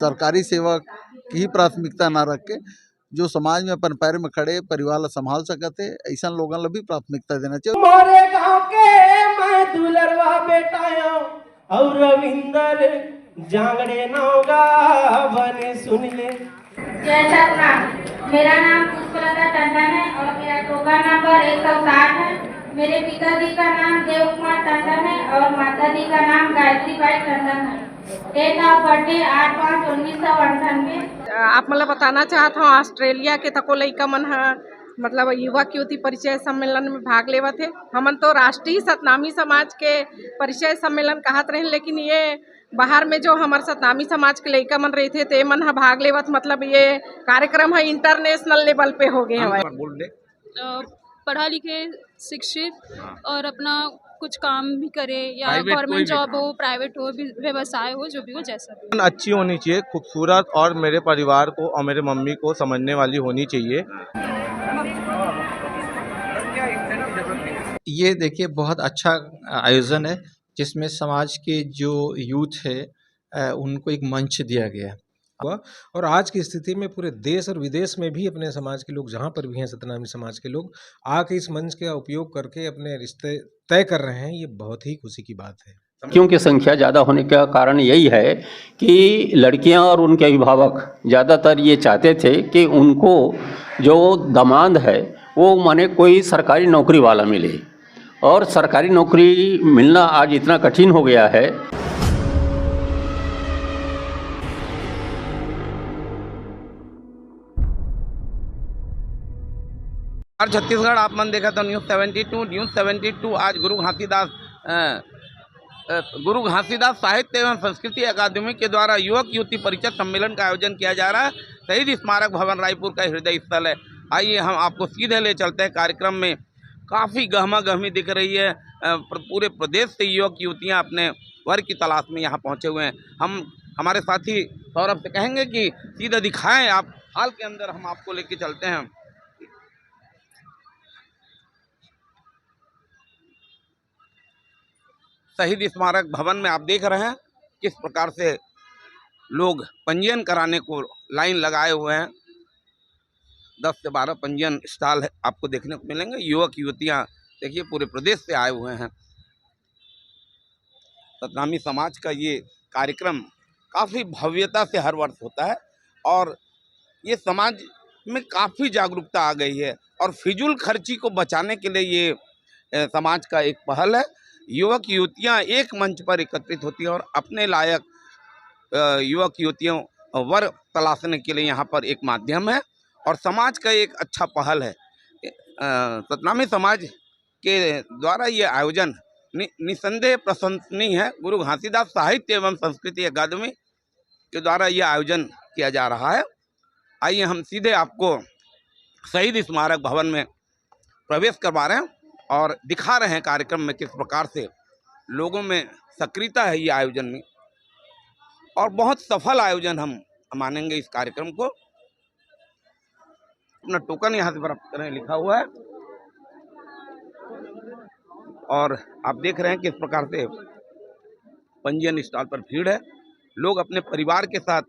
सरकारी सेवा की ही प्राथमिकता ना रख के जो समाज में अपन पैर में खड़े परिवार ला संभाल सकते ऐसा लोगों ला भी प्राथमिकता देना चाहिए। मोरे गांव के मैं दुलरवा बेटा और रविंदर जांगड़े नौगा बने सुन ले। जय सतनाम। मेरा नाम पुष्पलता टंडन है और मेरा टोकन नंबर 160 है। मेरे पिताजी का नाम देव कुमार टंडन है और माताजी का नाम गायत्री बाई टंडन है। Date of birthday 8/5/1998। आप मतलब बताना चाहत हूँ ऑस्ट्रेलिया के तको लइका मन ह मतलब युवा युवती परिचय सम्मेलन में भाग लेवा थे। हमन तो राष्ट्रीय सतनामी समाज के परिचय सम्मेलन कहत रहे, लेकिन ये बाहर में जो हमारे सतनामी समाज के लइका मन रहे थे ते मन ह भाग लेवत मतलब ये कार्यक्रम है इंटरनेशनल लेवल पे हो गए हवाए। पढ़ा लिखे शिक्षित और अपना कुछ काम भी करे या गवर्नमेंट जॉब हो प्राइवेट हो व्यवसाय हो जो भी हो जैसा भी अच्छी होनी चाहिए, खूबसूरत और मेरे परिवार को और मेरे मम्मी को समझने वाली होनी चाहिए। ये देखिए बहुत अच्छा आयोजन है जिसमें समाज के जो यूथ है उनको एक मंच दिया गया है। और आज की स्थिति में पूरे देश और विदेश में भी अपने समाज के लोग जहाँ पर भी हैं सतनामी समाज के लोग आके इस मंच का उपयोग करके अपने रिश्ते तय कर रहे हैं। ये बहुत ही खुशी की बात है क्योंकि संख्या ज़्यादा होने का कारण यही है कि लड़कियां और उनके अभिभावक ज़्यादातर ये चाहते थे कि उनको जो दामाद है वो माने कोई सरकारी नौकरी वाला मिले, और सरकारी नौकरी मिलना आज इतना कठिन हो गया है। और छत्तीसगढ़ आप मन देखा तो न्यूज़ 72 आज गुरु घासीदास साहित्य एवं संस्कृति अकादमी के द्वारा युवक युवती परिचय सम्मेलन का आयोजन किया जा रहा है। शहीद स्मारक भवन रायपुर का हृदय स्थल है। आइए हम आपको सीधे ले चलते हैं कार्यक्रम में। काफ़ी गहमा गहमी दिख रही है। पूरे प्रदेश से युवक युवतियाँ अपने वर की तलाश में यहाँ पहुँचे हुए हैं। हम हमारे साथी सौरभ से कहेंगे कि सीधे दिखाएं आप हाल के अंदर, हम आपको लेके चलते हैं। शहीद स्मारक भवन में आप देख रहे हैं किस प्रकार से लोग पंजीयन कराने को लाइन लगाए हुए हैं। 10 से 12 पंजीयन स्टॉल है आपको देखने को मिलेंगे। युवक युवतियां देखिए पूरे प्रदेश से आए हुए हैं। सतनामी समाज का ये कार्यक्रम काफ़ी भव्यता से हर वर्ष होता है और ये समाज में काफ़ी जागरूकता आ गई है और फिजूल खर्ची को बचाने के लिए ये समाज का एक पहल है। युवक युवतियां एक मंच पर एकत्रित होती हैं और अपने लायक युवक युवतियों वर तलाशने के लिए यहाँ पर एक माध्यम है और समाज का एक अच्छा पहल है। सतनामी समाज के द्वारा ये आयोजन निसंदेह प्रशंसनीय है। गुरु घासीदास साहित्य एवं संस्कृति अकादमी के द्वारा ये आयोजन किया जा रहा है। आइए हम सीधे आपको शहीद स्मारक भवन में प्रवेश करवा रहे हैं और दिखा रहे हैं कार्यक्रम में किस प्रकार से लोगों में सक्रियता है ये आयोजन में, और बहुत सफल आयोजन हम मानेंगे इस कार्यक्रम को। अपना टोकन यहाँ से प्राप्त करें लिखा हुआ है और आप देख रहे हैं किस प्रकार से पंजीयन स्टॉल पर भीड़ है। लोग अपने परिवार के साथ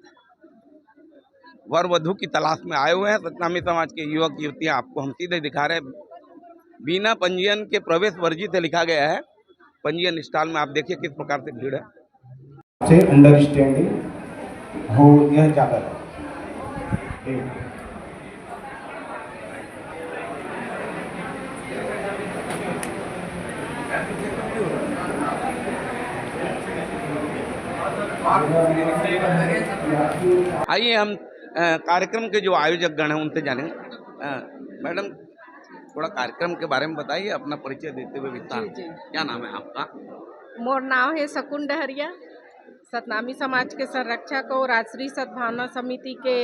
वर वधू की तलाश में आए हुए हैं। सतनामी समाज के युवक युवतियाँ आपको हम सीधे दिखा रहे हैं। बिना पंजीयन के प्रवेश वर्जित है लिखा गया है। पंजीयन स्टॉल में आप देखिए किस प्रकार से भीड़ है। से अंडरस्टैंडिंग हो यह ज़्यादा है। आइए हम कार्यक्रम के जो आयोजक गण हैं उनसे जानेंगे। मैडम थोड़ा कार्यक्रम के बारे में बताइए, अपना परिचय देते हुए विस्तार। क्या नाम है आपका? मोर नाम है शकुन डहरिया, सतनामी समाज के संरक्षक और राष्ट्रीय सद्भावना समिति के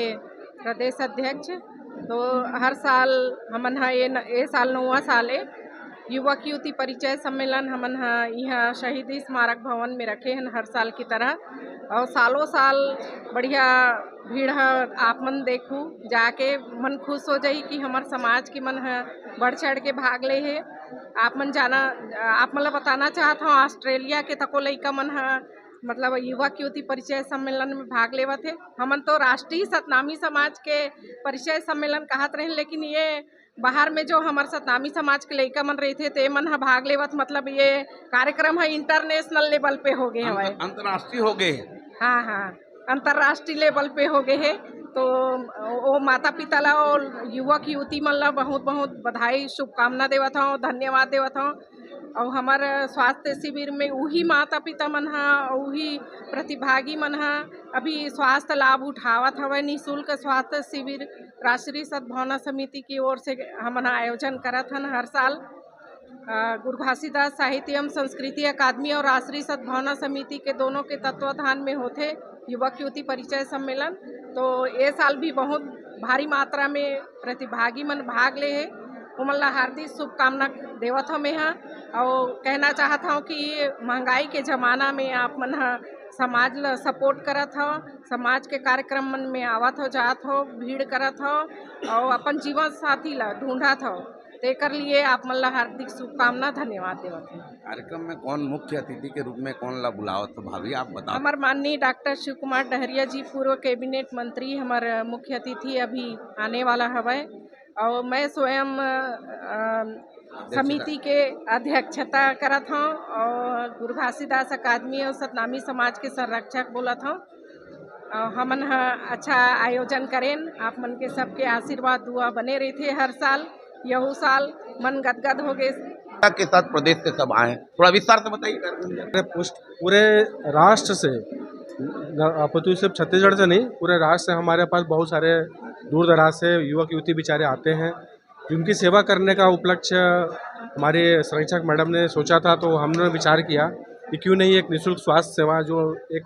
प्रदेश अध्यक्ष। तो हर साल हमन ये साल 9वां साल है युवक युवती परिचय सम्मेलन हमन यहाँ शहीद स्मारक भवन में रखे हैं हर साल की तरह, और सालों साल बढ़िया भीड़ है। आप मन देखू जाके मन खुश हो जाई कि हमार समाज की मन है बढ़ चढ़ के भाग ले है। आप मन बताना चाहत हूँ ऑस्ट्रेलिया के तको लइका मन है मतलब युवक युवती परिचय सम्मेलन में भाग लेवा थे। हमन तो राष्ट्रीय सतनामी समाज के परिचय सम्मेलन कहत रहे, लेकिन ये बाहर में जो हमारे सतनामी समाज के लइका मन रहे थे ते मन ह भाग लेवत, मतलब ये कार्यक्रम है इंटरनेशनल लेवल पे हो गए हवे, अंतर्राष्ट्रीय हो गए। हाँ हाँ, अंतर्राष्ट्रीय लेवल पे हो गए है। तो वो माता पिता ला और युवक युवती मन ला बहुत बहुत बधाई शुभकामना देवत हूँ, धन्यवाद देवत हूँ। और हमारे स्वास्थ्य शिविर में वही माता पिता मन हा, वही प्रतिभागी मन हा अभी स्वास्थ्य लाभ उठावत हवे। निःशुल्क स्वास्थ्य शिविर राष्ट्रीय सद्भावना समिति की ओर से हमन आयोजन करत हन हर साल। गुरु घासीदास साहित्य एवं संस्कृति अकादमी और राष्ट्रीय सद्भावना समिति के दोनों के तत्वाधान में होते युवक युवती परिचय सम्मेलन। तो ये साल भी बहुत भारी मात्रा में प्रतिभागी मन भाग ले है। उमन ला हार्दिक शुभकामना देवत हूँ मैं और कहना चाहता हूँ कि महंगाई के ज़माना में आप मन समाज ला सपोर्ट करत हो, समाज के कार्यक्रम मन में आवत हो, जात हो, भीड़ करत हो और अपन जीवन साथी ला ढूंढत हो। तेकर लिए आप मन ला हार्दिक शुभकामना धन्यवाद देवत हूँ। कार्यक्रम में कौन मुख्य अतिथि के रूप में कौन ला बुलावत तो भाभी आप बताओ। हमार माननीय डॉक्टर शिव कुमार डहरिया जी पूर्व कैबिनेट मंत्री हमारे मुख्य अतिथि अभी आने वाला हवे और मैं स्वयं समिति के अध्यक्षता करत हूँ और गुरु घासीदास अकादमी और सतनामी समाज के संरक्षक बोलत हूँ। हमन अच्छा आयोजन करें, आप मन के सबके आशीर्वाद दुआ बने रहते हर साल। यहू साल मन गदगद हो गए के साथ प्रदेश से सब आए, थोड़ा विस्तार से बताइए। पूरे राष्ट्र से, अपितु सिर्फ छत्तीसगढ़ से नहीं, पूरे राष्ट्र से हमारे पास बहुत सारे दूर दराज से युवक युवती बेचारे आते हैं जिनकी सेवा करने का उपलक्ष्य हमारे संरक्षक मैडम ने सोचा था। तो हमने विचार किया कि क्यों नहीं एक निःशुल्क स्वास्थ्य सेवा जो एक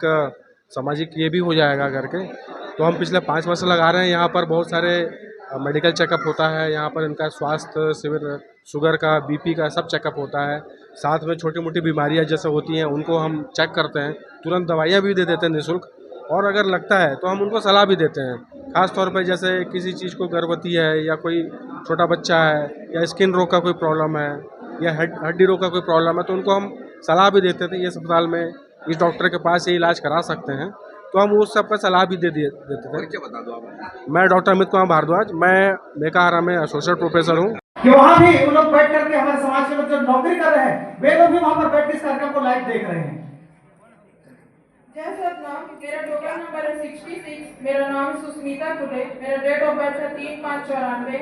सामाजिक ये भी हो जाएगा करके। तो हम पिछले 5 वर्ष लगा रहे हैं। यहाँ पर बहुत सारे मेडिकल चेकअप होता है, यहाँ पर इनका स्वास्थ्य शिविर, शुगर का, बीपी का सब चेकअप होता है। साथ में छोटी मोटी बीमारियाँ जैसे होती हैं उनको हम चेक करते हैं, तुरंत दवाइयाँ भी दे देते हैं निःशुल्क, और अगर लगता है तो हम उनको सलाह भी देते हैं। ख़ास तौर पे जैसे किसी चीज़ को गर्भवती है या कोई छोटा बच्चा है या स्किन रोग का कोई प्रॉब्लम है या हड्डी रोग का कोई प्रॉब्लम है तो उनको हम सलाह भी देते थे, ये अस्पताल में इस डॉक्टर के पास ये इलाज करा सकते हैं। तो हम उस सब का सलाह भी देते थे। बता दो आप। मैं डॉक्टर अमित कुमार भारद्वाज, मैं मेकाहारा में एसोसिएट प्रोफेसर हूँ। कि वहाँ भी उन लोग बैठ करके हमारे समाज के लोग जो नौकरी कर रहे हैं वे लोग भी वहाँ पर बैठ के इस कार्यक्रम को लाइव देख रहे हैं। जय सतनाम, मेरा टोकन नंबर है 66। मेरा नाम सुस्मिता कुले, मेरा डेट ऑफ बर्थ है 3/5/94।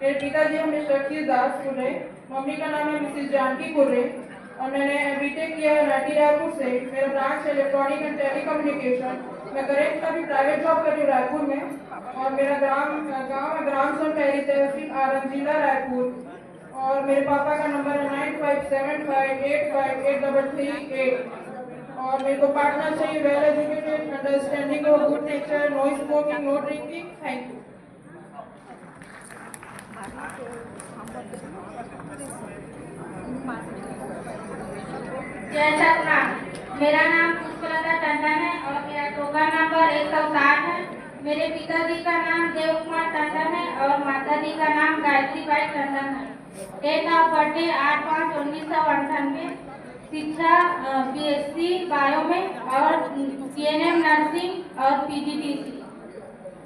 मेरे पिताजी हैं मिस्टर अखिल दास कुले, मम्मी का नाम है मिसेस जानकी कुले और मैंने बीटेक किया है नाटी रायपुर से। मेरा ब्रांच है इलेक्ट्रॉनिक एंड टेलीकम्युनिकेशन। मैं करेक्ट अभी प्राइवेट जॉब कर रही हूँ रायपुर में और मेरा गाँव है ग्राम सोनपहरी तहसील आरम जिला रायपुर और मेरे पापा का नंबर है 9575858338 और मेरे को पार्टनर चाहिए well educated, understanding of good nature, no smoking, no drinking. Thank you. जय सतनाम, मेरा नाम पुष्पलता टंडन है और मेरा टोकन नंबर 160 है। मेरे पिताजी का नाम देव कुमार टंडन है और माताजी का नाम गायत्री बाई टंडन है। Date of birthday 8/5/1998। शिक्षा BSc बायो में और CNM नर्सिंग और PGDC।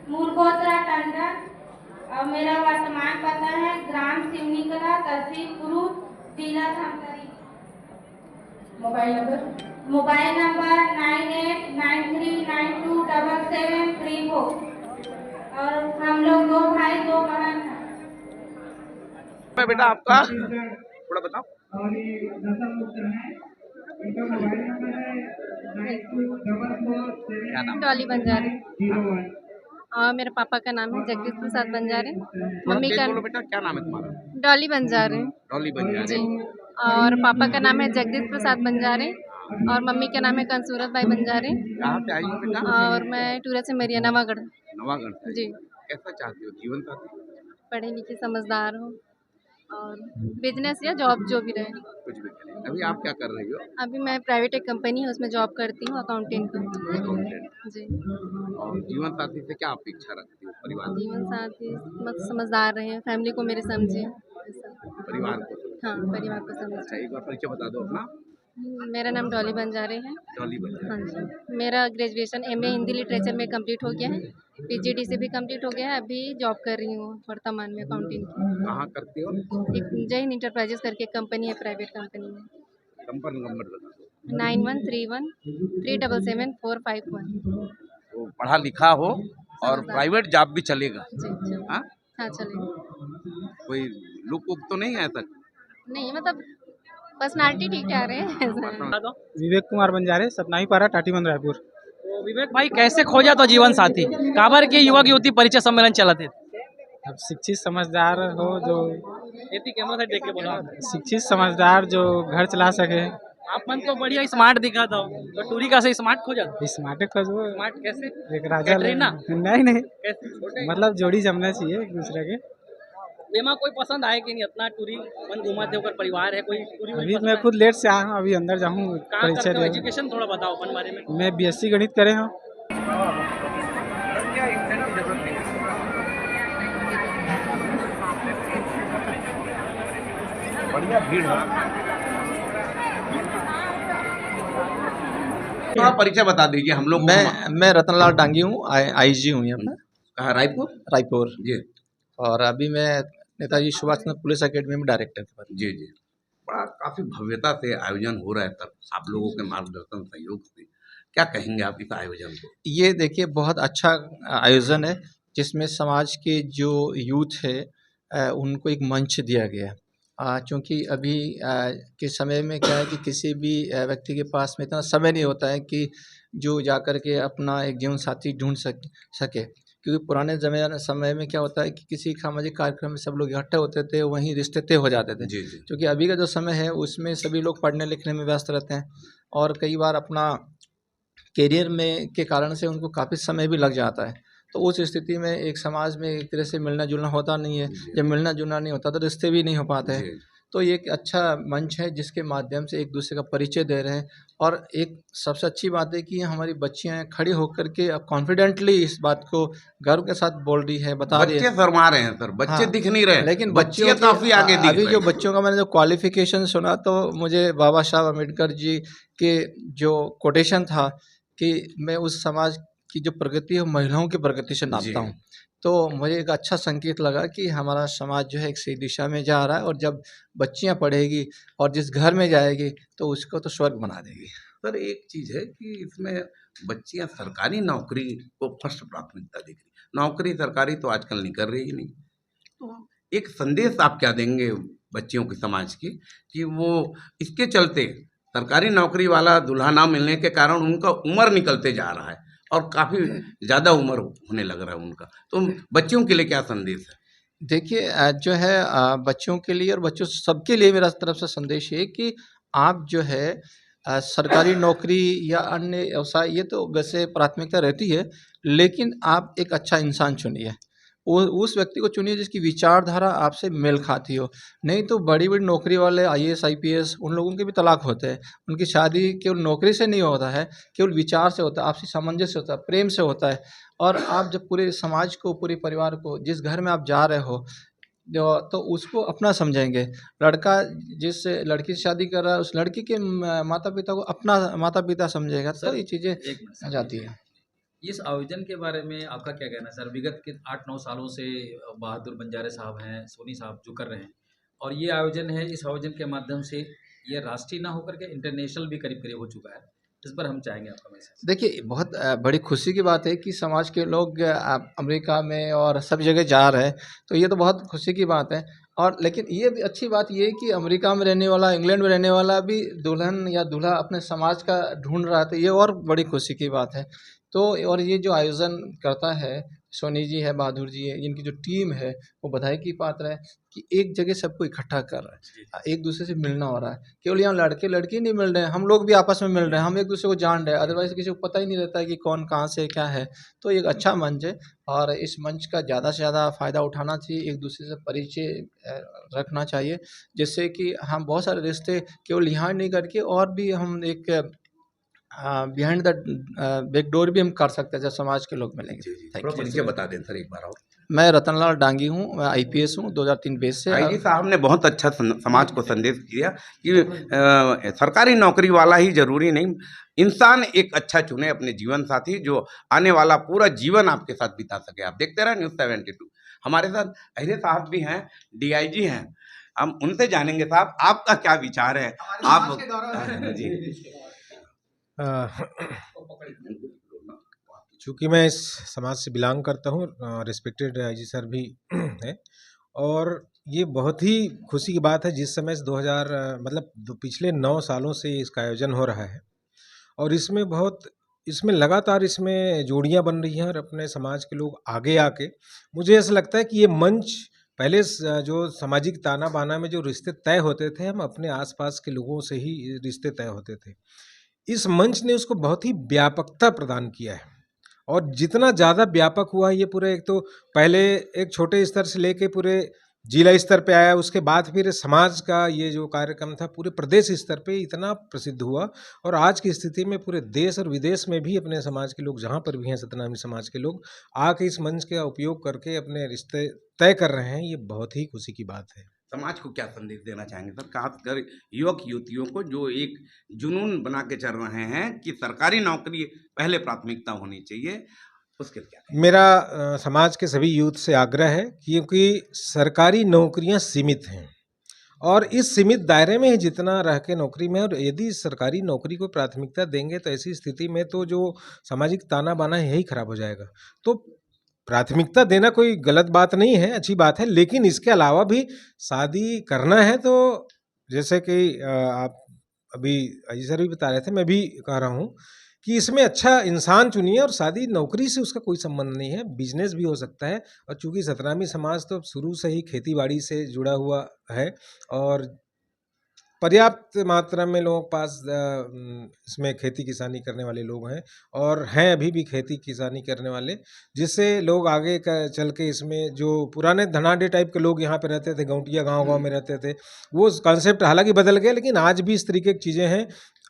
मूल गोत्रा टंडन और मेरा वर्तमान पता है ग्राम सिवनीकला, तहसील कुरू, जिला धमतरी। मोबाइल नंबर 9893927734 और हम लोग 2 भाई 2 बहन हैं। बेटा आपका थोड़ा बताओ। डॉली बंजारे और मेरे पापा का नाम है जगदीश प्रसाद बंजारे। मम्मी का बेटा क्या नाम है तुम्हारा? डॉली बंजारे। डॉली बंजारे जी, और पापा का नाम है जगदीश प्रसाद बंजारे और मम्मी का नाम है कंसूरत बाई बंजारे। कहाँ से आई हो बेटा? और मैं टूरा से मेरिया नवागढ़। नवागढ़ से। जी। कैसा चाहती हो जीवन साथी? पढ़े लिखे समझदार हो और बिजनेस या जॉब जो भी रहे। कुछ भी करें। अभी आप क्या कर रही हो? अभी मैं प्राइवेट एक कंपनी है उसमें जॉब करती हूँ, अकाउंटेंट का। जी। और जीवन साथी से क्या अपेक्षा रखती हो? परिवार जीवन साथी मत समझदार रहे, फैमिली को मेरे समझे, परिवार को? हाँ, परिवार को समझे। अच्छा, एक बार परिचय बता दो अपना। मेरा नाम डॉली बंजारे है। डॉली बंजारे। हाँ जी, मेरा ग्रेजुएशन एमए हिंदी लिटरेचर में कंप्लीट हो गया है, पीजीडीसी भी कंप्लीट हो गया है। अभी जॉब कर रही हूँ वर्तमान में अकाउंटिंग की। कहाँ करते हो? एक जय हिंद इंटरप्राइजेस करके कंपनी है, प्राइवेट कंपनी है। कंपनी नंबर बता दो। 9131377451। तो पढ़ा लिखा हो और प्राइवेट जॉब भी चलेगा? जी। हाँ हाँ चलेगा। कोई लुक उक तो नहीं है तक? नहीं मतलब पर्सनालिटी ठीक ठाक है। विवेक कुमार बंजारे, सतनाही पारा, टाटीबंध, रायपुर। तो विवेक भाई कैसे खोजा तो जीवन साथी? काबर के युवक युवती परिचय सम्मेलन चला थे? अब शिक्षित समझदार हो जो कैमरा साइड देख के बोला, शिक्षित समझदार जो घर चला सके। आप मन तो बढ़िया स्मार्ट दिखा था, तो टूरी का से स्मार्ट खोजा? स्मार्ट खोजो। स्मार्ट कैसे? एक राजा नहीं कैसे? मतलब जोड़ी जमना चाहिए एक दूसरे के। एमा कोई पसंद आए कि नहीं? अपना टूरी मन घुमाते होकर परिवार है कोई टूरी? अभी मैं खुद लेट से आया हूँ, अभी अंदर जाऊँ परिचय दे। एजुकेशन थोड़ा बताओ अपन बारे में। मैं बीएससी गणित करे हूँ। बढ़िया भीड़ है। थोड़ा परिचय बता दीजिए हम लोग। मैं रतनलाल डांगी हूँ, आईजी हूँ यहाँ पर। कहाँ? रायपुर? रायपुर जी। और अभी मैं नेताजी सुभाष चंद्र पुलिस एकेडमी में डायरेक्टर के पद। जी जी। बड़ा काफ़ी भव्यता से आयोजन हो रहा है तब आप लोगों के मार्गदर्शन सहयोग से। क्या कहेंगे आप इस आयोजन को? ये देखिए बहुत अच्छा आयोजन है, जिसमें समाज के जो यूथ है उनको एक मंच दिया गया है। क्योंकि अभी के समय में क्या है कि किसी भी व्यक्ति के पास में इतना समय नहीं होता है कि जो जाकर के अपना एक जीवन साथी ढूंढ सके। क्योंकि पुराने समय में क्या होता है कि किसी सामाजिक कार्यक्रम में सब लोग इकट्ठे होते थे, वहीं रिश्ते तय हो जाते थे। क्योंकि अभी का जो समय है उसमें सभी लोग पढ़ने लिखने में व्यस्त रहते हैं और कई बार अपना करियर में के कारण से उनको काफ़ी समय भी लग जाता है। तो उस स्थिति में एक समाज में एक तरह से मिलना जुलना होता नहीं है। जब मिलना जुलना नहीं होता तो रिश्ते भी नहीं हो पाते हैं। तो ये एक अच्छा मंच है जिसके माध्यम से एक दूसरे का परिचय दे रहे हैं। और एक सबसे अच्छी बात है कि हमारी बच्चियां खड़ी होकर के अब कॉन्फिडेंटली इस बात को गर्व के साथ बोल रही है, बता रही है। बच्चे शर्मा रहे हैं सर, बच्चे दिख नहीं रहे, लेकिन बच्चे काफी आगे दिख रहे हैं। अभी जो बच्चों का मैंने जो क्वालिफिकेशन सुना तो मुझे बाबा साहब अम्बेडकर जी के जो कोटेशन था कि मैं उस समाज की जो प्रगति है महिलाओं की प्रगति से नापता हूँ। तो मुझे एक अच्छा संकेत लगा कि हमारा समाज जो है एक सही दिशा में जा रहा है और जब बच्चियां पढ़ेगी और जिस घर में जाएगी तो उसको तो स्वर्ग बना देगी। सर एक चीज़ है कि इसमें बच्चियां सरकारी नौकरी को फर्स्ट प्राथमिकता देख रही, नौकरी सरकारी तो आजकल निकल रही ही नहीं। तो एक संदेश आप क्या देंगे बच्चियों के समाज की कि वो इसके चलते सरकारी नौकरी वाला दूल्हा ना मिलने के कारण उनका उम्र निकलते जा रहा है और काफ़ी ज़्यादा उम्र होने लग रहा है उनका, तो बच्चियों के लिए क्या संदेश है? देखिए जो है बच्चों के लिए और बच्चों सबके लिए मेरा तरफ से संदेश है कि आप जो है सरकारी नौकरी या अन्य व्यवसाय ये तो वैसे प्राथमिकता रहती है, लेकिन आप एक अच्छा इंसान चुनिए। उस व्यक्ति को चुनिए जिसकी विचारधारा आपसे मेल खाती हो। नहीं तो बड़ी बड़ी नौकरी वाले IAS IPS उन लोगों के भी तलाक होते हैं। उनकी शादी केवल नौकरी से नहीं होता है, केवल विचार से होता है, आपसी सामंजस्य होता है, प्रेम से होता है। और आप जब पूरे समाज को, पूरे परिवार को, जिस घर में आप जा रहे हो तो उसको अपना समझेंगे। लड़का जिस लड़की से शादी कर रहा है उस लड़की के माता पिता को अपना माता पिता समझेगा। तो ये चीज़ें आ जाती है। इस आयोजन के बारे में आपका क्या कहना है सर? विगत के 8-9 सालों से बहादुर बंजारे साहब हैं, सोनी साहब जो कर रहे हैं, और ये आयोजन है, इस आयोजन के माध्यम से ये राष्ट्रीय ना होकर के इंटरनेशनल भी करीब करीब हो चुका है। इस पर हम चाहेंगे आपका मैसेज। देखिए बहुत बड़ी खुशी की बात है कि समाज के लोग अमेरिका में और सब जगह जा रहे हैं, तो ये तो बहुत खुशी की बात है। और लेकिन ये भी अच्छी बात ये है कि अमेरिका में रहने वाला, इंग्लैंड में रहने वाला भी दुल्हन या दूल्हा अपने समाज का ढूंढ रहा है, तो ये और बड़ी खुशी की बात है। तो और ये जो आयोजन करता है सोनी जी है, बहादुर जी है, इनकी जो टीम है वो बधाई की पात्र है कि एक जगह सबको इकट्ठा कर रहा है, एक दूसरे से मिलना हो रहा है। केवल यहाँ लड़के लड़की नहीं मिल रहे हैं, हम लोग भी आपस में मिल रहे हैं, हम एक दूसरे को जान रहे हैं। अदरवाइज किसी को पता ही नहीं रहता है कि कौन कहाँ से क्या है। तो एक अच्छा मंच है और इस मंच का ज़्यादा से ज़्यादा फ़ायदा उठाना चाहिए, एक दूसरे से परिचय रखना चाहिए, जिससे कि हम बहुत सारे रिश्ते केवल यहाँ नहीं करके और भी हम एक बिहाइंड द बैक डोर भी हम कर सकते हैं जब समाज के लोग मिलेंगे। थोड़ा परिचय बता दें सर एक बार और। मैं रतनलाल डांगी हूँ, मैं IPS हूँ 2003 बेस से। आईजी साहब ने बहुत अच्छा समाज को संदेश दिया कि सरकारी नौकरी वाला ही जरूरी नहीं, इंसान एक अच्छा चुने अपने जीवन साथी जो आने वाला पूरा जीवन आपके साथ बिता सके। आप देखते रहे न्यूज़ 72। हमारे साथ अहिरे साहब भी हैं, DIG हैं, हम उनसे जानेंगे। साहब आपका क्या विचार है? आप जी चूँकि मैं इस समाज से बिलोंग करता हूँ, रिस्पेक्टेड IG सर भी है, और ये बहुत ही खुशी की बात है जिस समय से 2000 मतलब पिछले 9 सालों से इसका आयोजन हो रहा है और इसमें लगातार इसमें जोड़ियाँ बन रही हैं और अपने समाज के लोग आगे आके, मुझे ऐसा लगता है कि ये मंच पहले जो सामाजिक ताना बाना में जो रिश्ते तय होते थे, हम अपने आसपास के लोगों से ही रिश्ते तय होते थे। इस मंच ने उसको बहुत ही व्यापकता प्रदान किया है और जितना ज़्यादा व्यापक हुआ ये पूरे, एक तो पहले एक छोटे स्तर से लेके पूरे जिला स्तर पे आया, उसके बाद फिर समाज का ये जो कार्यक्रम था पूरे प्रदेश स्तर पे इतना प्रसिद्ध हुआ और आज की स्थिति में पूरे देश और विदेश में भी अपने समाज के लोग जहाँ पर भी हैं, सतनामी समाज के लोग आके इस मंच का उपयोग करके अपने रिश्ते तय कर रहे हैं। ये बहुत ही खुशी की बात है। समाज को क्या संदेश देना चाहेंगे सर, खासकर युवक युवतियों को जो एक जुनून बना के चल रहे हैं कि सरकारी नौकरी पहले प्राथमिकता होनी चाहिए, उसके क्या? मेरा समाज के सभी यूथ से आग्रह है क्योंकि सरकारी नौकरियां सीमित हैं और इस सीमित दायरे में ही जितना रह के नौकरी में, और यदि सरकारी नौकरी को प्राथमिकता देंगे तो ऐसी स्थिति में तो जो सामाजिक ताना बाना है यही खराब हो जाएगा। तो प्राथमिकता देना कोई गलत बात नहीं है, अच्छी बात है, लेकिन इसके अलावा भी शादी करना है तो जैसे कि आप अभी अजी सर भी बता रहे थे, मैं भी कह रहा हूँ कि इसमें अच्छा इंसान चुनिए और शादी नौकरी से उसका कोई संबंध नहीं है, बिजनेस भी हो सकता है। और चूंकि सतनामी समाज तो शुरू से ही खेती बाड़ी से जुड़ा हुआ है और पर्याप्त मात्रा में लोगों के पास इसमें खेती किसानी करने वाले लोग हैं और हैं अभी भी खेती किसानी करने वाले, जिससे लोग आगे चल के इसमें जो पुराने धनाढ्य टाइप के लोग यहाँ पे रहते थे, गाँवटिया गांव में रहते थे, वो कॉन्सेप्ट हालांकि बदल गए, लेकिन आज भी इस तरीके की चीज़ें हैं।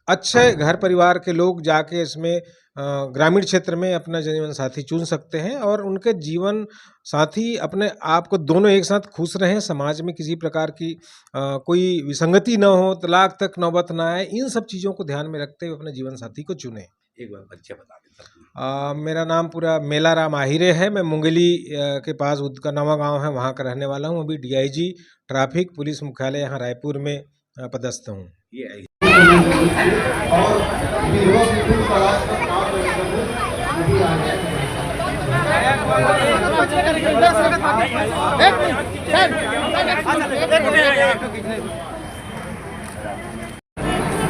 अच्छे घर परिवार के लोग जाके इसमें ग्रामीण क्षेत्र में अपना जीवन साथी चुन सकते हैं और उनके जीवन साथी अपने आप को दोनों एक साथ खुश रहें, समाज में किसी प्रकार की कोई विसंगति न हो, तलाक तक नौबत ना आए, इन सब चीज़ों को ध्यान में रखते हुए अपने जीवन साथी को चुनें। एक बार परिचय बता दें। मेरा नाम पूरा मेलाराम आहिरे है, मैं मुंगेली के पास उदका गाँव है, वहाँ का रहने वाला हूँ। अभी DIG ट्रैफिक पुलिस मुख्यालय यहाँ रायपुर में पदस्थ हूँ।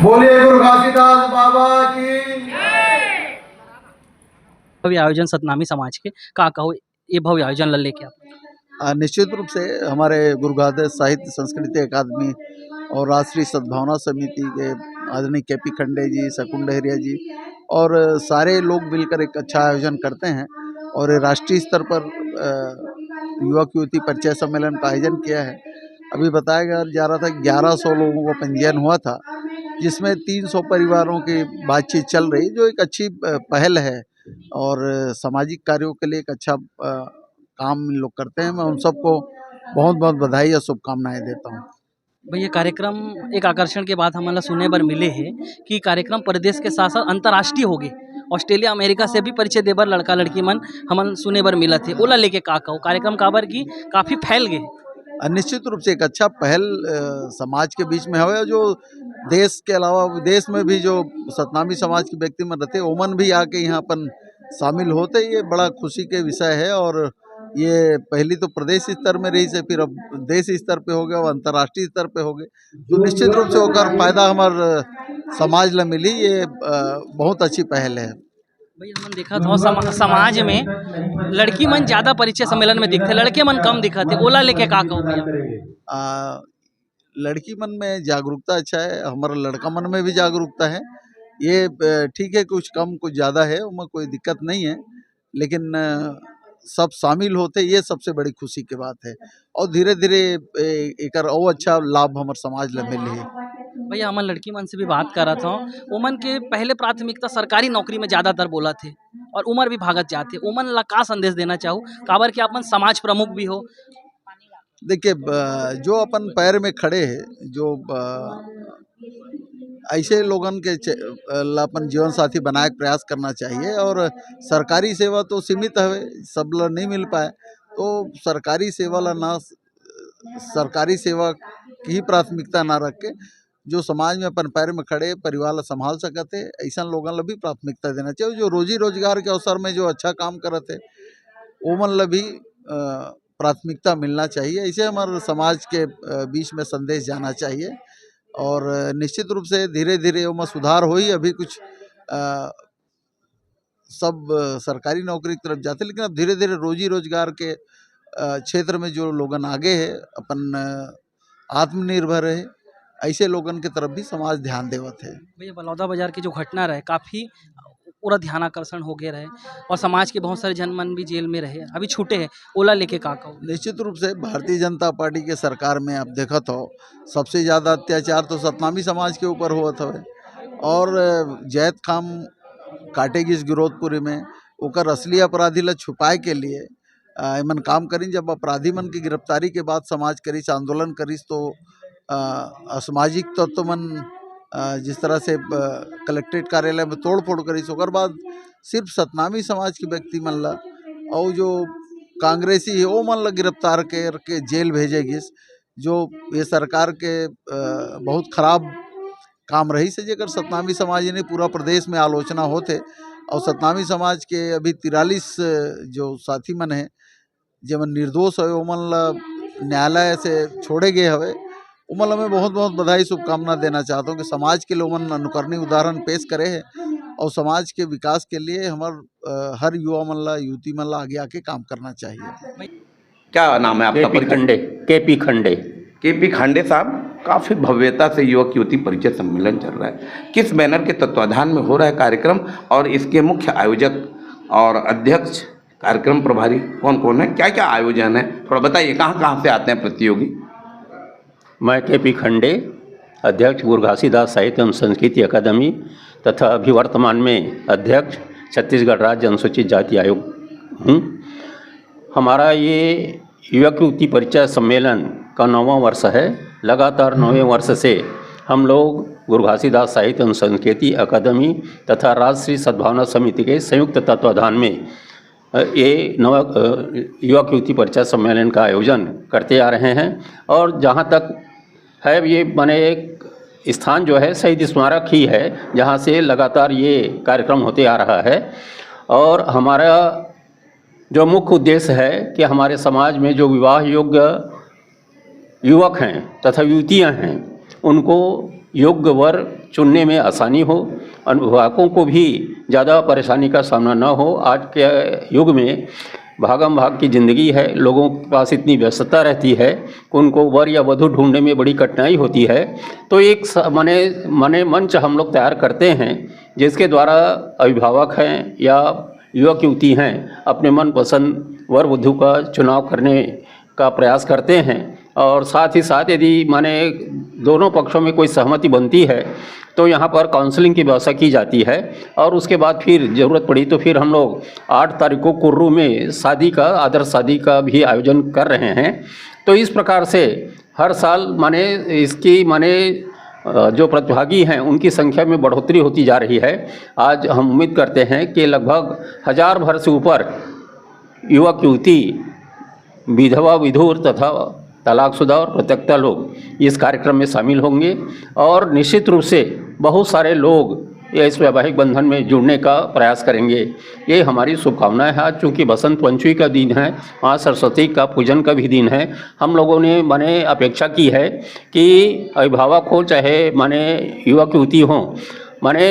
बोलिए गुरु घासीदास बाबा की। भव्य आयोजन सतनामी समाज के का कहो ये भव्य आयोजन ला लेके आप? निश्चित रूप से हमारे गुरु घासीदास साहित्य संस्कृति अकादमी और राष्ट्रीय सद्भावना समिति के आदरणीय KP खंडे जी, शकुन डहरिया जी और सारे लोग मिलकर एक अच्छा आयोजन करते हैं और राष्ट्रीय स्तर पर युवक युवती परिचय सम्मेलन का आयोजन किया है। अभी बताया जा रहा था 1100 लोगों को पंजीयन हुआ था, जिसमें 300 परिवारों की बातचीत चल रही, जो एक अच्छी पहल है और सामाजिक कार्यों के लिए एक अच्छा काम लोग करते हैं। मैं उन सबको बहुत बहुत बधाई और शुभकामनाएं देता हूँ। भैया कार्यक्रम एक आकर्षण के बाद हमारा सुने बर मिले है कि कार्यक्रम प्रदेश के साथ साथ अंतर्राष्ट्रीय हो गए, ऑस्ट्रेलिया अमेरिका से भी परिचय देबर लड़का लड़की मन हमन सुने बर मिला थे, ओला लेके का कहो कार्यक्रम काबर की काफ़ी फैल गए। निश्चित रूप से एक अच्छा पहल समाज के बीच में है, जो देश के अलावा विदेश में भी जो सतनामी समाज के व्यक्ति में रहते ओमन भी आके यहाँ पर शामिल होते, ये बड़ा खुशी के विषय है। और ये पहली तो प्रदेश स्तर में रही से, फिर अब देश स्तर पे हो गया, और अंतर्राष्ट्रीय स्तर पे हो गए, तो निश्चित रूप से होकर फायदा हमारे समाज ला मिली। ये बहुत अच्छी पहल है। भैया हमन देखा था समाज में लड़की मन ज़्यादा परिचय सम्मेलन में दिखते, लड़के मन कम दिखते, ओला लेके का कहो भैया? लड़की मन में जागरूकता अच्छा है, हमारा लड़का मन में भी जागरूकता है। ये ठीक है, कुछ कम कुछ ज़्यादा है, उसमें कोई दिक्कत नहीं है, लेकिन सब शामिल होते, ये सबसे बड़ी खुशी की बात है। और धीरे धीरे एक और अच्छा लाभ हमारे समाज ला मिल रही है। भैया अमन लड़की मन से भी बात कर रहा था। उमन के पहले प्राथमिकता सरकारी नौकरी में ज़्यादातर बोला थे और उमर भी भागत जाते। उमन ला का संदेश देना चाहूँ काबर के अपन समाज प्रमुख भी हो। देखिए जो अपन पैर में खड़े हैं, जो ऐसे लोगन के अपन जीवन साथी बनाए के प्रयास करना चाहिए। और सरकारी सेवा तो सीमित है, सब ला नहीं मिल पाए, तो सरकारी सेवा ला ना, सरकारी सेवा की ही प्राथमिकता ना रख के जो समाज में अपन पैर में खड़े परिवार ला संभाल सकते ऐसा लोगन ला भी प्राथमिकता देना चाहिए। जो रोजी रोजगार के अवसर में जो अच्छा काम करते ओमन ला भी प्राथमिकता मिलना चाहिए। ऐसे हमारे समाज के बीच में संदेश जाना चाहिए और निश्चित रूप से धीरे धीरे उसमें सुधार हो ही। अभी कुछ सब सरकारी नौकरी की तरफ जाते, लेकिन अब धीरे धीरे रोजी रोजगार के क्षेत्र में जो लोगन आगे है, अपन आत्मनिर्भर है, ऐसे लोगन के तरफ भी समाज ध्यान देवत है। भैया बलौदा बाजार की जो घटना रहे काफ़ी पूरा ध्यान आकर्षण हो गया रहे और समाज के बहुत सारे जनमन भी जेल में रहे, अभी छूटे हैं। ओला लेके का कहो? निश्चित रूप से भारतीय जनता पार्टी के सरकार में आप देखत हो सबसे ज़्यादा अत्याचार तो सतनामी समाज के ऊपर हुआ था और जैत खाम काटेगिस गिरोधपुरी में ओकर असली अपराधी ला छुपाए के लिए एमन काम करी। जब अपराधी मन की गिरफ्तारी के बाद समाज करीस, आंदोलन करीस, तो असामाजिक तत्व मन जिस तरह से कलेक्ट्रेट कार्यालय में तोड़ फोड़ करीस, ओकर बाद सिर्फ सतनामी समाज के व्यक्ति मन ला और जो कांग्रेसी है वो मन ला गिरफ्तार करके जेल भेजे गिस। जो ये सरकार के बहुत खराब काम रही से, जेकर सतनामी समाज ने पूरा प्रदेश में आलोचना होते और सतनामी समाज के अभी 43 जो साथी मन है जब निर्दोष है ओमन ला न्यायालय से छोड़े गए हवे, उमन ला मैं बहुत बहुत बधाई शुभकामना देना चाहता हूँ कि समाज के लोगन अनुकरणीय उदाहरण पेश करे हैं और समाज के विकास के लिए हमार हर युवा मन ला, युवती मन ला आगे आके काम करना चाहिए। क्या नाम है आपका? केपी खंडे साहब, काफ़ी भव्यता से युवक युवती परिचय सम्मेलन चल रहा है। किस बैनर के तत्वाधान में हो रहा है कार्यक्रम और इसके मुख्य आयोजक और अध्यक्ष, कार्यक्रम प्रभारी कौन कौन है, क्या क्या आयोजन है, थोड़ा बताइए। कहाँ कहाँ से आते हैं प्रतियोगी? मैं केपी खंडे, अध्यक्ष गुरु घासीदास साहित्य एवं संस्कृति अकादमी तथा अभी वर्तमान में अध्यक्ष छत्तीसगढ़ राज्य अनुसूचित जाति आयोग हूँ। हमारा ये युवक युवती परिचय सम्मेलन का 9वां वर्ष है। लगातार 9वें वर्ष से हम लोग गुरु घासीदास साहित्य एवं संस्कृति अकादमी तथा राष्ट्रीय सद्भावना समिति के संयुक्त तत्वाधान में ये युवक युवती परिचय सम्मेलन का आयोजन करते आ रहे हैं। और जहाँ तक है ये माने एक स्थान जो है शहीद स्मारक ही है जहाँ से लगातार ये कार्यक्रम होते आ रहा है। और हमारा जो मुख्य उद्देश्य है कि हमारे समाज में जो विवाह योग्य युवक हैं तथा युवतियां हैं उनको योग्य वर चुनने में आसानी हो, अभिभावकों को भी ज़्यादा परेशानी का सामना न हो। आज के युग में भागम भाग की ज़िंदगी है, लोगों के पास इतनी व्यस्तता रहती है कि उनको वर या वधू ढूंढने में बड़ी कठिनाई होती है। तो एक मने मंच हम लोग तैयार करते हैं जिसके द्वारा अभिभावक हैं या युवक युवती हैं अपने मनपसंद वर वधू का चुनाव करने का प्रयास करते हैं। और साथ ही साथ यदि माने दोनों पक्षों में कोई सहमति बनती है तो यहाँ पर काउंसलिंग की व्यवस्था की जाती है। और उसके बाद फिर ज़रूरत पड़ी तो फिर हम लोग 8 तारीख को कुर्रू में शादी का, आदर्श शादी का भी आयोजन कर रहे हैं। तो इस प्रकार से हर साल माने इसकी माने जो प्रतिभागी हैं उनकी संख्या में बढ़ोतरी होती जा रही है। आज हम उम्मीद करते हैं कि लगभग 1000 भर से ऊपर युवक युवती, विधवा विधुर तथा तलाकशुदा और पृथकता लोग इस कार्यक्रम में शामिल होंगे। और निश्चित रूप से बहुत सारे लोग इस वैवाहिक बंधन में जुड़ने का प्रयास करेंगे, ये हमारी शुभकामनाएं हैं। आज चूँकि बसंत पंचमी का दिन है, माँ सरस्वती का पूजन का भी दिन है, हम लोगों ने माने अपेक्षा की है कि अभिभावक हो चाहे माने युवक युवती हों, माने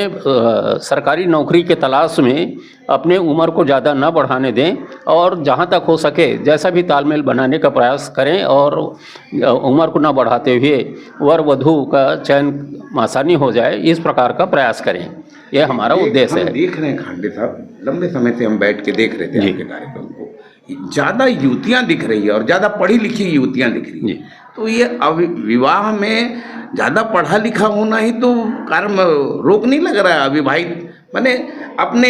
सरकारी नौकरी के तलाश में अपने उम्र को ज़्यादा न बढ़ाने दें और जहाँ तक हो सके जैसा भी तालमेल बनाने का प्रयास करें और उम्र को न बढ़ाते हुए वर वधू का चयन आसानी हो जाए, इस प्रकार का प्रयास करें। यह हमारा उद्देश्य है। देख रहे हैं खंडे साहब, लंबे समय से हम बैठ के देख रहे थे आपके कार्यक्रम को, ज़्यादा युवतियाँ दिख रही है और ज़्यादा पढ़ी लिखी युवतियाँ दिख रही हैं। तो ये विवाह में ज़्यादा पढ़ा लिखा होना ही तो कारण रोक नहीं लग रहा है। अविवाहित माने अपने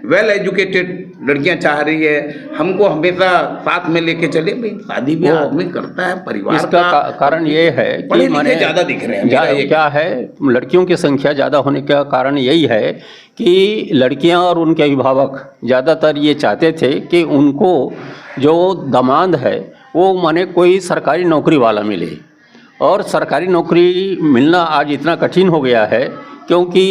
वेल एजुकेटेड लड़कियां चाह रही है, हमको हमेशा साथ में लेके चले। भाई शादी भी आदमी करता है, परिवार इसका कारण ये है कि माने ज़्यादा दिख रहे हैं। क्या है, लड़कियों की संख्या ज़्यादा होने का कारण यही है कि लड़कियां और उनके अभिभावक ज़्यादातर ये चाहते थे कि उनको जो दामाद है वो माने कोई सरकारी नौकरी वाला मिले। और सरकारी नौकरी मिलना आज इतना कठिन हो गया है क्योंकि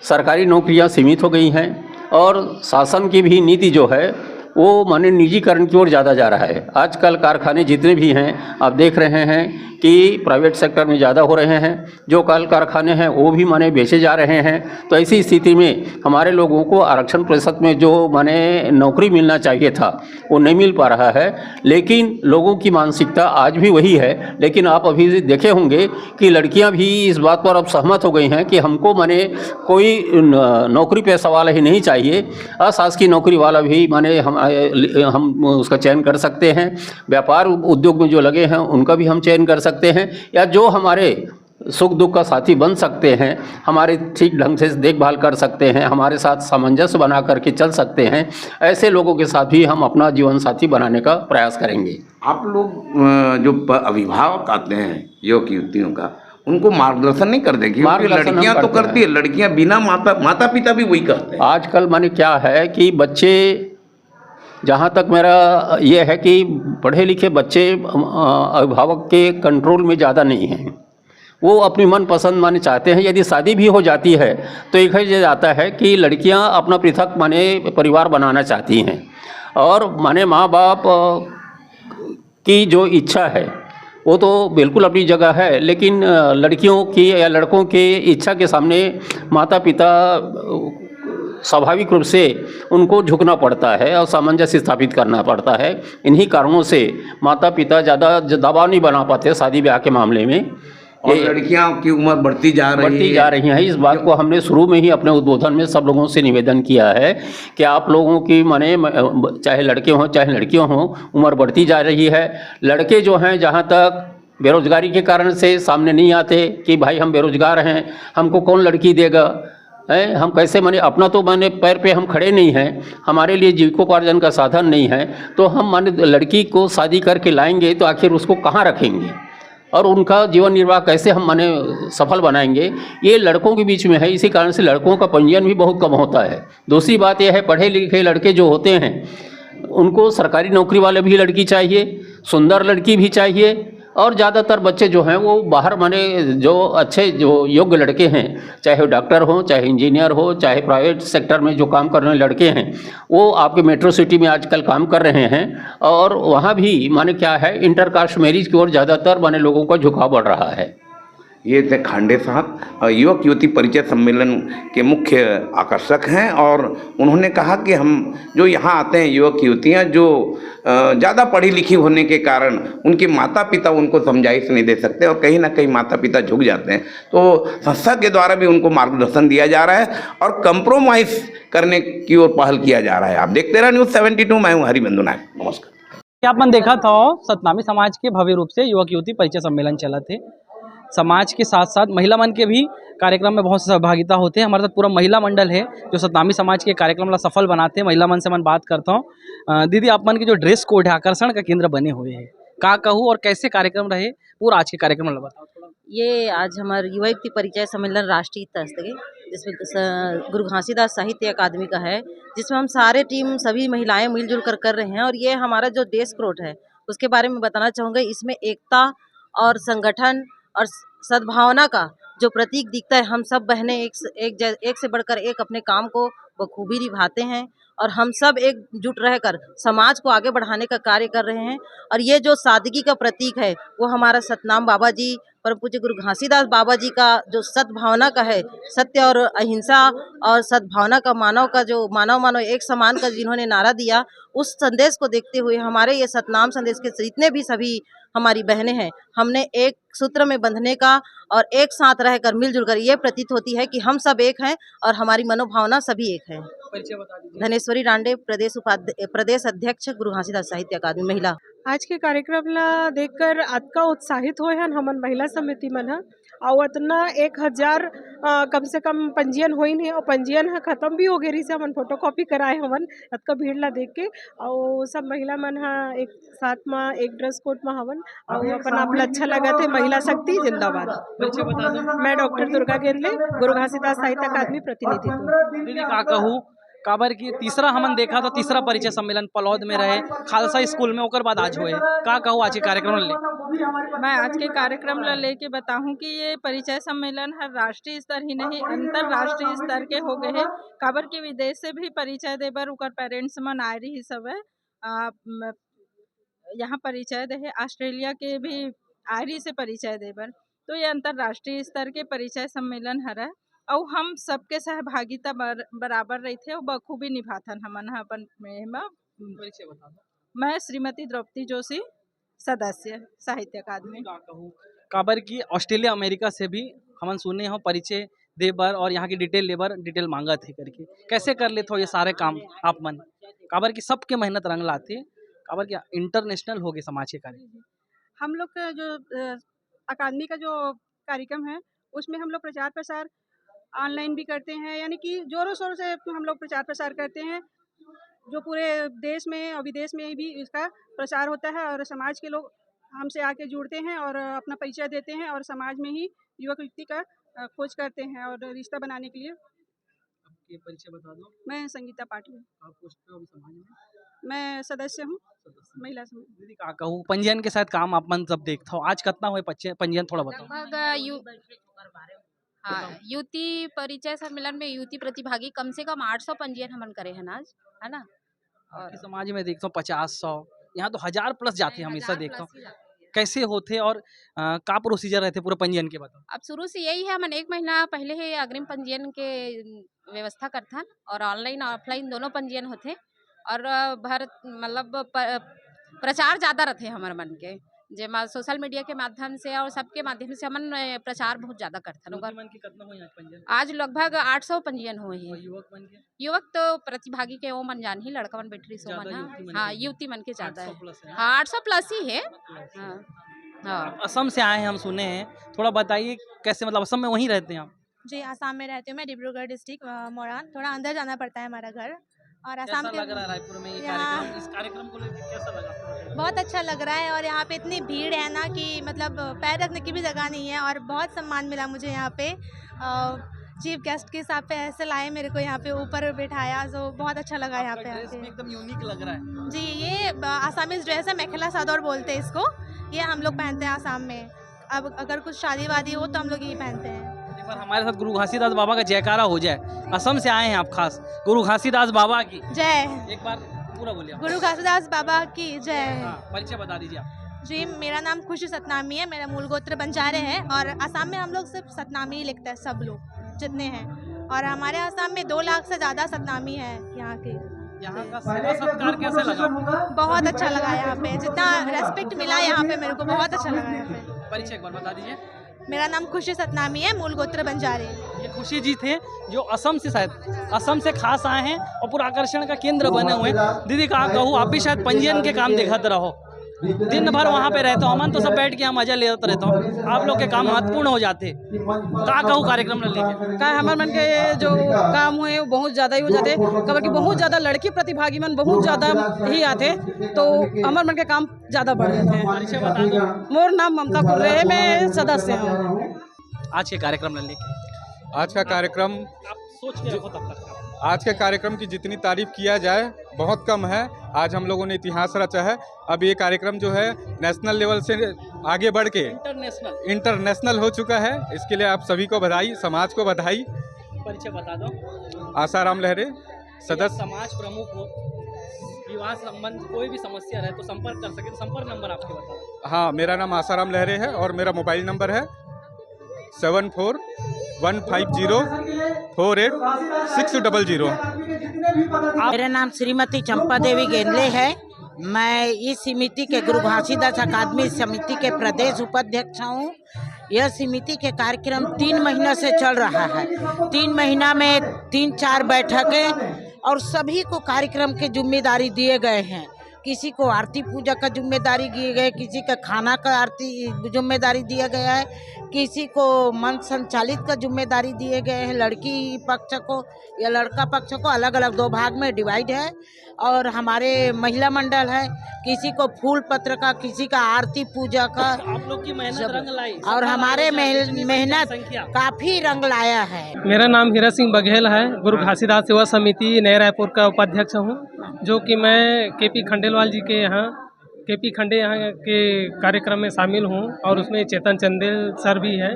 सरकारी नौकरियां सीमित हो गई हैं और शासन की भी नीति जो है वो माने निजीकरण की ओर ज़्यादा जा रहा है। आजकल कारखाने जितने भी हैं आप देख रहे हैं कि प्राइवेट सेक्टर में ज़्यादा हो रहे हैं, जो कल कारखाने हैं वो भी माने बेचे जा रहे हैं। तो ऐसी स्थिति में हमारे लोगों को आरक्षण प्रतिशत में जो माने नौकरी मिलना चाहिए था वो नहीं मिल पा रहा है। लेकिन लोगों की मानसिकता आज भी वही है। लेकिन आप अभी देखे होंगे कि लड़कियां भी इस बात पर अब सहमत हो गई हैं कि हमको माने कोई नौकरी पेशा वाला ही नहीं चाहिए, अशासकीय नौकरी वाला भी माने हम उसका चयन कर सकते हैं। व्यापार उद्योग में जो लगे हैं उनका भी हम चयन कर सकते हैं, या जो हमारे सुख दुख का साथी बन सकते हैं, हमारे ठीक ढंग से देखभाल कर सकते हैं, हमारे साथ सामंजस्य बना करके चल सकते हैं, ऐसे लोगों के साथ भी हम अपना जीवन साथी बनाने का प्रयास करेंगे। आप लोग जो अभिभावक आते हैं युवक युवतियों का, उनको मार्गदर्शन नहीं करते? क्योंकि लड़कियां तो करती है, लड़कियां बिना माता पिता भी वही करते हैं। आजकल माने क्या है कि बच्चे, जहाँ तक मेरा ये है कि पढ़े लिखे बच्चे अभिभावक के कंट्रोल में ज़्यादा नहीं हैं। वो अपनी मनपसंद माने चाहते हैं। यदि शादी भी हो जाती है तो एक है जाता है कि लड़कियां अपना पृथक माने परिवार बनाना चाहती हैं, और माने माँ बाप की जो इच्छा है वो तो बिल्कुल अपनी जगह है, लेकिन लड़कियों की या लड़कों की इच्छा के सामने माता पिता स्वाभाविक रूप से उनको झुकना पड़ता है और सामंजस्य स्थापित करना पड़ता है। इन्हीं कारणों से माता पिता ज़्यादा दबाव नहीं बना पाते शादी ब्याह के मामले में। और लड़कियों की उम्र बढ़ती जा रही है। इस बात को हमने शुरू में ही अपने उद्बोधन में सब लोगों से निवेदन किया है कि आप लोगों की माने चाहे लड़के हों चाहे लड़कियां हों, उम्र बढ़ती जा रही है। लड़के जो हैं जहाँ तक बेरोजगारी के कारण से सामने नहीं आते कि भाई हम बेरोजगार हैं, हमको कौन लड़की देगा, हम कैसे माने अपना तो माने पैर पे हम खड़े नहीं हैं, हमारे लिए जीविकोपार्जन का साधन नहीं है, तो हम माने लड़की को शादी करके लाएंगे तो आखिर उसको कहाँ रखेंगे और उनका जीवन निर्वाह कैसे हम माने सफल बनाएंगे, ये लड़कों के बीच में है। इसी कारण से लड़कों का पंजीयन भी बहुत कम होता है। दूसरी बात यह है, पढ़े लिखे लड़के जो होते हैं उनको सरकारी नौकरी वाले भी लड़की चाहिए, सुंदर लड़की भी चाहिए, और ज़्यादातर बच्चे जो हैं वो बाहर माने जो अच्छे जो योग्य लड़के हैं, चाहे डॉक्टर हो, चाहे इंजीनियर हो, चाहे प्राइवेट सेक्टर में जो काम कर रहे लड़के हैं, वो आपके मेट्रो सिटी में आजकल काम कर रहे हैं। और वहाँ भी माने क्या है, इंटरकास्ट मैरिज की ओर ज़्यादातर माने लोगों का झुकाव बढ़ रहा है। ये थे खांडे साहब, युवक युवती परिचय सम्मेलन के मुख्य आकर्षक हैं, और उन्होंने कहा कि हम जो यहाँ आते हैं युवक युवतियाँ जो ज़्यादा पढ़ी लिखी होने के कारण उनके माता पिता उनको समझाइश नहीं दे सकते और कहीं ना कहीं माता पिता झुक जाते हैं, तो संस्था के द्वारा भी उनको मार्गदर्शन दिया जा रहा है और कंप्रोमाइज़ करने की ओर पहल किया जा रहा है। आप देखते रहे न्यूज़ 72, मैं हूँ हरिबंधु नायक। नमस्कार। आपने देखा था सतनामी समाज के भव्य रूप से युवक युवती परिचय सम्मेलन चला थे। समाज के साथ साथ महिला मन के भी कार्यक्रम में बहुत सहभागिता होते हैं। हमारे साथ पूरा महिला मंडल है जो सतनामी समाज के कार्यक्रम ला सफल बनाते हैं। महिला मन से मैं बात करता हूँ। दीदी, आप मन के जो ड्रेस कोड है आकर्षण का केंद्र बने हुए हैं, का कहूँ और कैसे कार्यक्रम रहे पूरा आज के कार्यक्रम में बताओ थोड़ा। ये आज हमारे युवा युवती परिचय सम्मेलन राष्ट्रीय स्तर के, जिसमें गुरु घासीदास साहित्य अकादमी का है, जिसमें हम सारे टीम सभी महिलाएं मिलजुल कर रहे हैं। और ये हमारा जो ड्रेस कोड है उसके बारे में बताना चाहूँगा। इसमें एकता और संगठन और सद्भावना का जो प्रतीक दिखता है। हम सब बहनें एक से बढ़कर एक अपने काम को बखूबी निभाते हैं और हम सब एकजुट रहकर समाज को आगे बढ़ाने का कार्य कर रहे हैं। और ये जो सादगी का प्रतीक है वो हमारा सतनाम बाबा जी, परम पूज्य गुरु घासीदास बाबा जी का जो सद्भावना का है, सत्य और अहिंसा और सद्भावना का, मानव का जो मानव एक समान का जिन्होंने नारा दिया, उस संदेश को देखते हुए हमारे ये सतनाम संदेश के जितने भी सभी हमारी बहनें हैं, हमने एक सूत्र में बंधने का और एक साथ रहकर मिलजुल कर ये प्रतीत होती है कि हम सब एक हैं और हमारी मनोभावना सभी एक है। धनेश्वरी रांडे, प्रदेश अध्यक्ष, गुरु घासीदास साहित्य अकादमी महिला। आज के कार्यक्रम ला देखकर अतका उत्साहित होए हन हमन महिला समिति मन ह और इतना 1000 कम से कम पंजीयन होइन है और पंजीयन ह खत्म भी हो गे रही से हमन फोटोकॉपी कराए हमन अतका भीड़ ला देख के और सब महिला मन ह एक साथ में एक ड्रेस कोड में हवन और अपन आप ला अच्छा लगत है। महिला शक्ति जिंदाबाद। मैं डॉक्टर दुर्गा गेंदले गुरु घासीदास साहित्य अकादमी प्रतिनिधित्व। दीदी का कहूँ काबर की तीसरा हमन देखा तो तीसरा परिचय सम्मेलन पलौद में रहे खालसा स्कूल में ओकर बाद आज होए का कहूँ आज के कार्यक्रम ले। मैं आज के कार्यक्रम ला लेके बताऊं कि ये परिचय सम्मेलन हर राष्ट्रीय स्तर ही नहीं अंतरराष्ट्रीय स्तर के हो गए हैं। काबर के विदेश से भी परिचय दे बर उकर पेरेंट्स मन आ रही सब है यहाँ परिचय दे है। ऑस्ट्रेलिया के भी आ रही से परिचय दे बर, तो ये अंतरराष्ट्रीय स्तर के परिचय सम्मेलन हरा और हम सबके सहभागिता बराबर रही थे और बखूबी निभाथन हमन अपन परिचय बता दो। मैं श्रीमती द्रौपदी जोशी सदस्य साहित्य अकादमी। काबर की ऑस्ट्रेलिया अमेरिका से भी हमन सुने हो परिचय दे बर और यहाँ की डिटेल ले बर डिटेल मांगत है करके कैसे कर लेते हो ये सारे काम आप मन। काबर की सबके मेहनत रंग लाते काबर की इंटरनेशनल हो गए समाज के कार्य। हम लोग का जो अकादमी का जो कार्यक्रम है उसमें हम लोग प्रचार प्रसार ऑनलाइन भी करते हैं, यानी कि जोरों शोरों से हम लोग प्रचार प्रसार करते हैं। जो पूरे देश में और विदेश में भी इसका प्रचार होता है और समाज के लोग हमसे आके जुड़ते हैं और अपना परिचय देते हैं और समाज में ही युवक युवती का खोज करते हैं और रिश्ता बनाने के लिए। आपके परिचय बता दो। मैं संगीता पाटिल। आप पोस्ट पे हो समाज में? मैं सदस्य हूँ महिला समिति। दीदी का कहूँ पंजीयन के साथ काम आप मन सब देखते हो आज कितना हुए पंजीयन थोड़ा बताओ। लगभग हाँ युवती परिचय सम्मेलन में युवती प्रतिभागी कम से कम 800 पंजीयन हमन करे हैं आज, है ना। और समाज में देखता हूँ 50-100 यहाँ तो 1000 प्लस जाते हैं हमेशा देखता हूँ। कैसे होते और का प्रोसीजर रहते पूरा पंजीयन के बताओ। अब शुरू से यही है, हमन 1 महीना पहले ही अग्रिम पंजीयन के व्यवस्था करथन और ऑनलाइन ऑफलाइन दोनों पंजीयन होते और भारत मतलब प्रचार ज़्यादा रहते हमारे मन के जेमा सोशल मीडिया के माध्यम से और सबके माध्यम से हमन प्रचार बहुत ज्यादा करथन। आज लगभग 800 पंजीयन हुए हैं। युवक तो प्रतिभागी के वो मन जान ही लड़का मन बैठरी सो मन हाँ युवती मन के ज्यादा है। हाँ 800 प्लस ही है। हाँ असम से आए हैं हम सुने हैं, थोड़ा बताइए कैसे मतलब असम में वहीं रहते हैं आप? जी आसाम में रहती हूँ मैं, डिब्रूगढ़ डिस्ट्रिक्ट मोरान, थोड़ा अंदर जाना पड़ता है हमारा घर। और आसाम के लग रहा है रायपुर में ये कार्यक्रम, इस कार्यक्रम को लेकर कैसा लगा? बहुत अच्छा लग रहा है और यहाँ पे इतनी भीड़ है ना कि मतलब पैर रखने की भी जगह नहीं है और बहुत सम्मान मिला मुझे यहाँ पे। चीफ गेस्ट के हिसाब पे ऐसे लाए मेरे को यहाँ पे ऊपर बिठाया, तो बहुत अच्छा लगा यहाँ पे। एकदम यूनिक लग रहा है। जी ये आसामीज ड्रेस है, मेखला सादोर बोलते हैं इसको, ये हम लोग पहनते हैं आसाम में। अब अगर कुछ शादी वादी हो तो हम लोग यही पहनते हैं। हमारे साथ गुरु घासीदास बाबा का जयकारा हो जाए। असम से आए हैं आप खास, गुरु घासीदास बाबा की जय। एक बार पूरा बोलिए। गुरु घासीदास बाबा की जय। परिचय बता दीजिए आप। जी मेरा नाम खुशी सतनामी है, मेरा मूल गोत्र बंजारे है और असम में हम लोग सिर्फ सतनामी ही लिखते हैं सब लोग जितने हैं, और हमारे असम में 2 लाख से ज़्यादा सतनामी है यहाँ के। यहाँ का सेवा सत्कार कैसे लगा? बहुत अच्छा लगा यहाँ पे, जितना रेस्पेक्ट मिला यहाँ पे मेरे को बहुत अच्छा लगा यहाँ पे। परिचय एक बार बता दीजिए। मेरा नाम खुशी सतनामी है, मूल गोत्र बंजारे। ये खुशी जी थे जो असम से शायद असम से खास आए हैं और पूरा आकर्षण का केंद्र बने हुए हैं। दीदी कहा कहूँ आप भी शायद पंजीयन के काम देखते रहो, दिन भर वहाँ पे रहते हो, हमन तो सब बैठ के यहाँ मजा लेते रहता हूँ, आप लोग के काम महत्वपूर्ण हो जाते। का कहूँ कार्यक्रम लेके का हमारे मन के जो काम हुए वो बहुत ज़्यादा ही हो जाते, कबर की बहुत ज़्यादा लड़की प्रतिभागी मन बहुत ज़्यादा ही आते, तो हमारे मन के काम ज़्यादा बढ़ जाते हैं। मोर नाम ममता कुर्रे है, मैं सदस्य हूँ। आज के कार्यक्रम लेके आज का कार्यक्रम आप सोच के रखो तब तक। आज के कार्यक्रम की जितनी तारीफ किया जाए बहुत कम है। आज हम लोगों ने इतिहास रचा है। अब ये कार्यक्रम जो है नेशनल लेवल से आगे बढ़ के इंटरनेशनल हो चुका है। इसके लिए आप सभी को बधाई, समाज को बधाई। परिचय बता दो। आसाराम लहरे सदस्य। समाज प्रमुख हो, विवाह संबंध कोई भी समस्या रहे तो संपर्क कर सके, तो संपर्क नंबर आपके बताओ। हाँ मेरा नाम आसाराम लहरे है और मेरा मोबाइल नंबर है 7415048600। मेरा नाम श्रीमती चंपा देवी गेंदले है। मैं इस समिति के गुरु घासीदास अकादमी समिति के प्रदेश उपाध्यक्ष हूँ। यह समिति के कार्यक्रम 3 महीना से चल रहा है। 3 महीना में 3-4 बैठकें और सभी को कार्यक्रम की जिम्मेदारी दिए गए हैं। किसी को आरती पूजा का जिम्मेदारी दिए गए, किसी का खाना का आरती जिम्मेदारी दिया गया है, किसी को मंच संचालित का जिम्मेदारी दिए गए हैं। लड़की पक्ष को या लड़का पक्ष को अलग अलग 2 भाग में डिवाइड है। और हमारे महिला मंडल है, किसी को फूल पत्र का, किसी का आरती पूजा का। आप लोग की मेहनत रंग लाई और हमारे मेहनत काफी रंग लाया है। मेरा नाम हीरा सिंह बघेल है, गुरु घासीदास सेवा समिति नए रायपुर का उपाध्यक्ष हूँ, जो कि मैं केपी खंडेलवाल जी के यहाँ के कार्यक्रम में शामिल हूँ और उसमें चेतन चंदेल सर भी हैं।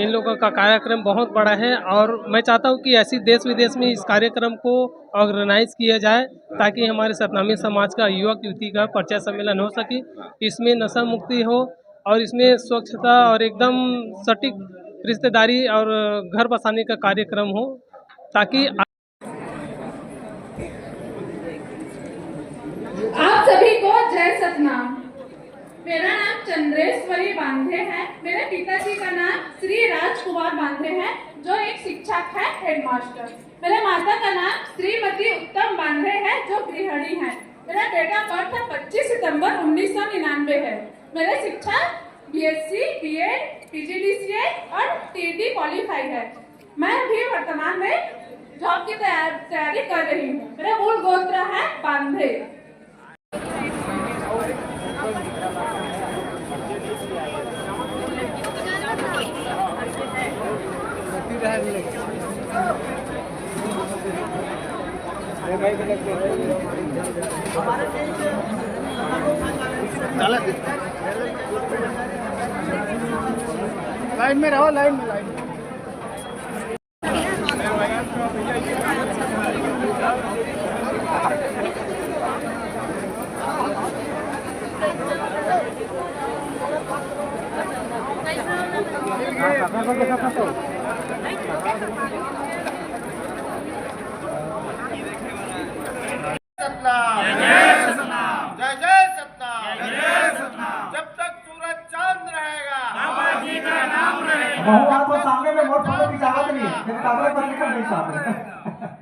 इन लोगों का कार्यक्रम बहुत बड़ा है और मैं चाहता हूँ कि ऐसी देश विदेश में इस कार्यक्रम को ऑर्गेनाइज किया जाए ताकि हमारे सतनामी समाज का युवक युवती का परिचय सम्मेलन हो सके। इसमें नशा मुक्ति हो और इसमें स्वच्छता और एकदम सटीक रिश्तेदारी और घर बसाने का कार्यक्रम हो ताकि आप सभी को जय सतनाम। मेरा नाम चंद्रेश्वरी बांधे है। मेरे पिताजी का नाम श्री राजकुमार बांधे है, जो एक शिक्षक है, हेडमास्टर। मेरे माता का नाम श्रीमती उत्तम बांधे है, जो गृहिणी है। मेरा डेट ऑफ बर्थ 25 सितंबर 1999 है। मेरे शिक्षा बीएससी, बीएड, पीजीडीसीए और टीडी क्वालिफाई है। मैं भी वर्तमान में जॉब की तैयारी कर रही हूँ। मेरा मूल गोत्र है बांधे। लाइन में रहो, लाइन में लाइन में। जय जय सतनाम। जब तक सूरज चांद रहेगा, बाबा जी का नाम रहेगा। आपको सामने में बहुत फोटो की चाहत नहीं है, कागज पर लिखा नहीं सामने।